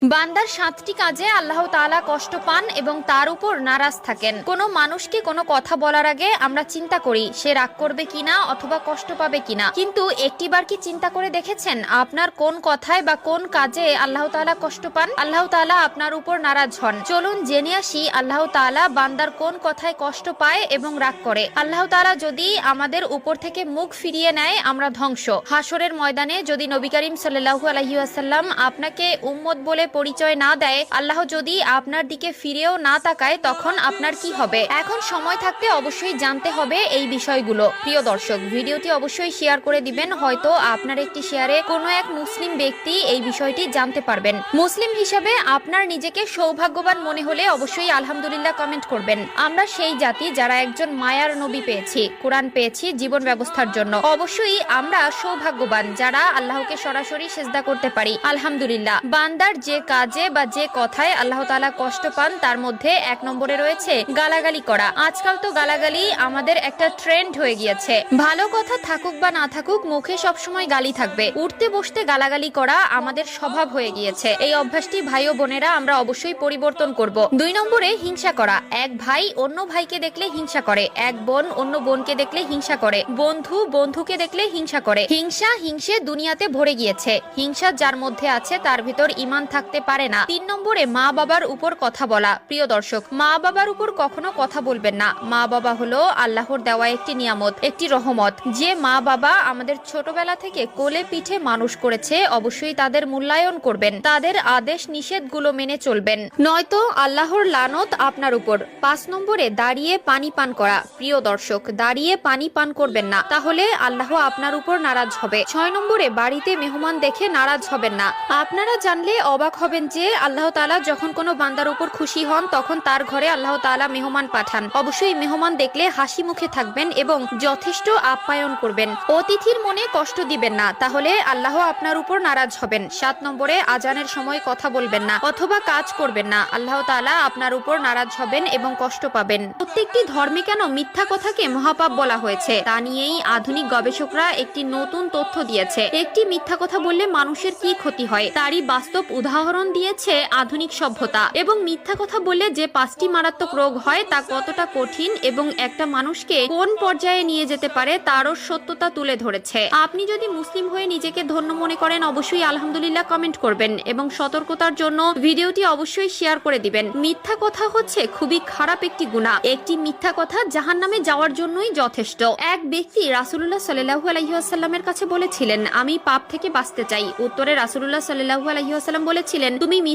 বান্দার ৭টি কাজে আল্লাহ তাআলা কষ্ট পান এবং তার উপর নারাজ থাকেন। কোনো মানুষকে কোনো কথা বলার আগে আমরা চিন্তা করি সে রাগ করবে কিনা অথবা কষ্ট পাবে কিনা, কিন্তু একটিবার কি চিন্তা করে দেখেছেন আপনার কোন কথায় বা কোন কাজে আল্লাহ তাআলা কষ্ট পান? আল্লাহ তাআলা আপনার উপর নারাজ হন। চলুন জেনে আসি আল্লাহ তাআলা বান্দার কোন কথায় কষ্ট পায় এবং রাগ করে। আল্লাহ তাআলা যদি আমাদের উপর থেকে মুখ ফিরিয়ে নেয় আমরা ধ্বংস। হাসরের ময়দানে যদি নবী করিম সাল্লাল্লাহু আলাইহি ওয়াসাল্লাম আপনাকে উম্মত বলে পরিচয় না দেয়, আল্লাহ যদি আপনার দিকে ফিরেও না তাকায়, তখন আপনার কি হবে? এখন সময় থাকতে অবশ্যই জানতে হবে এই বিষয়গুলো। প্রিয় দর্শক, ভিডিওটি অবশ্যই শেয়ার করে দিবেন, হয়তো আপনার একটি শেয়ারে কোনো এক মুসলিম ব্যক্তি এই বিষয়টি জানতে পারবেন। মুসলিম হিসাবে আপনার নিজেকে সৌভাগ্যবান মনে হলে অবশ্যই আলহামদুলিল্লাহ কমেন্ট করবেন। আমরা সেই জাতি যারা একজন মায়ার নবী পেয়েছি, কোরআন পেয়েছি জীবন ব্যবস্থার জন্য। অবশ্যই আমরা সৌভাগ্যবান যারা আল্লাহকে সরাসরি সিজদা করতে পারি। আলহামদুলিল্লাহ। বান্দার যে কাজে বা যে কথায় আল্লাহ তাআলা কষ্ট পান তার মধ্যে ১ নম্বরে রয়েছে গালাগালি করা। আজকাল তো গালাগালি আমাদের একটা ট্রেন্ড হয়ে গিয়েছে। ভালো কথা থাকুক বা না থাকুক, মুখে সবসময় গালি থাকবে। উঠতে বসতে গালাগালি করা আমাদের স্বভাব হয়ে গিয়েছে। এই অভ্যাসটি ভাই ও বোনেরা আমরা অবশ্যই পরিবর্তন করব। ২ নম্বরে হিংসা করা। এক ভাই অন্য ভাইকে দেখলে হিংসা করে, এক বোন অন্য বোনকে দেখলে হিংসা করে, বন্ধু বন্ধুকে দেখলে হিংসা করে। হিংসে দুনিয়াতে ভরে গিয়েছে। হিংসা যার মধ্যে আছে তার ভিতর ঈমান থাকতে পারে না। ৩ নম্বরে মা বাবার উপর কথা বলা। প্রিয় দর্শক, মা বাবার উপর কখনো কথা বলবেন না। মা বাবা হলো আল্লাহর দেওয়া একটি নিয়ামত, একটি রহমত। যে মা বাবা আমাদের ছোটবেলা থেকে কোলে পিঠে মানুষ করেছে, অবশ্যই তাদের মূল্যায়ন করবেন, তাদের আদেশ নিষেধগুলো মেনে চলবেন, নয়তো আল্লাহর লানত আপনার উপর। ৫ নম্বরে দাঁড়িয়ে পানি পান করা। প্রিয় দর্শক, দাঁড়িয়ে পানি পান করবেন না, তাহলে আল্লাহ আপনার উপর নারাজ হবে। ৬ নম্বরে বাড়িতে মেহমান দেখে নারাজ হবেন না। আপনারা জানলে অবাক হবেন যে আল্লাহ তাআলা যখন কোনো বান্দার উপর খুশি হন তখন তার ঘরে আল্লাহ তাআলা মেহমান পাঠান। অবশ্যই মেহমান দেখলে হাসি মুখে থাকবেন এবং যথেষ্ট আপ্যায়ন করবেন। অতিথির মনে কষ্ট দিবেন না, তাহলে আল্লাহ আপনার উপর নারাজ হবেন। ৭ নম্বরে আজানের সময় কথা বলবেন না অথবা কাজ করবেন না, আল্লাহ তাআলা আপনার উপর নারাজ হবেন এবং কষ্ট পাবেন। প্রত্যেকটি ধর্মে কেন মিথ্যা কথাকে মহাপাপ বলা হয়েছে তা নিয়েই আধুনিক গবেষকরা একটি নতুন তথ্য দিয়েছে। একটি মিথ্যা কথা বললে মানুষের কি ক্ষতি হয় তারই বাস্তব উদাহরণ দিয়েছে আধুনিক সভ্যতা। এবং মিথ্যা কথা বললে যে ৫টি মারাত্মক রোগ হয় তা কতটা কঠিন এবং একটা মানুষকে কোন পর্যায়ে নিয়ে যেতে পারে তারও সত্যতা তুলে ধরেছে। আপনি যদি মুসলিম হয়ে নিজেকে ধন্য মনে করেন, অবশ্যই আলহামদুলিল্লাহ কমেন্ট করবেন এবং সতর্কতার জন্য ভিডিওটি অবশ্যই শেয়ার করে দিবেন। মিথ্যা কথা হচ্ছে খুবই খারাপ একটি গুনাহ। একটি মিথ্যা কথা জাহান্নামে যাওয়ার জন্যই যথেষ্ট। এক ব্যক্তি রাসূলুল্লাহ সাল্লাল্লাহু আলাইহি ওয়াসাল্লামের কাছে বলেছিলেন, আমি পাপ থেকে বাঁচতে চাই। উত্তরে রাসূলুল্লাহ সাল্লাল্লাহু আলাইহি ওয়াসাল্লাম বলেছিলেন, তুমি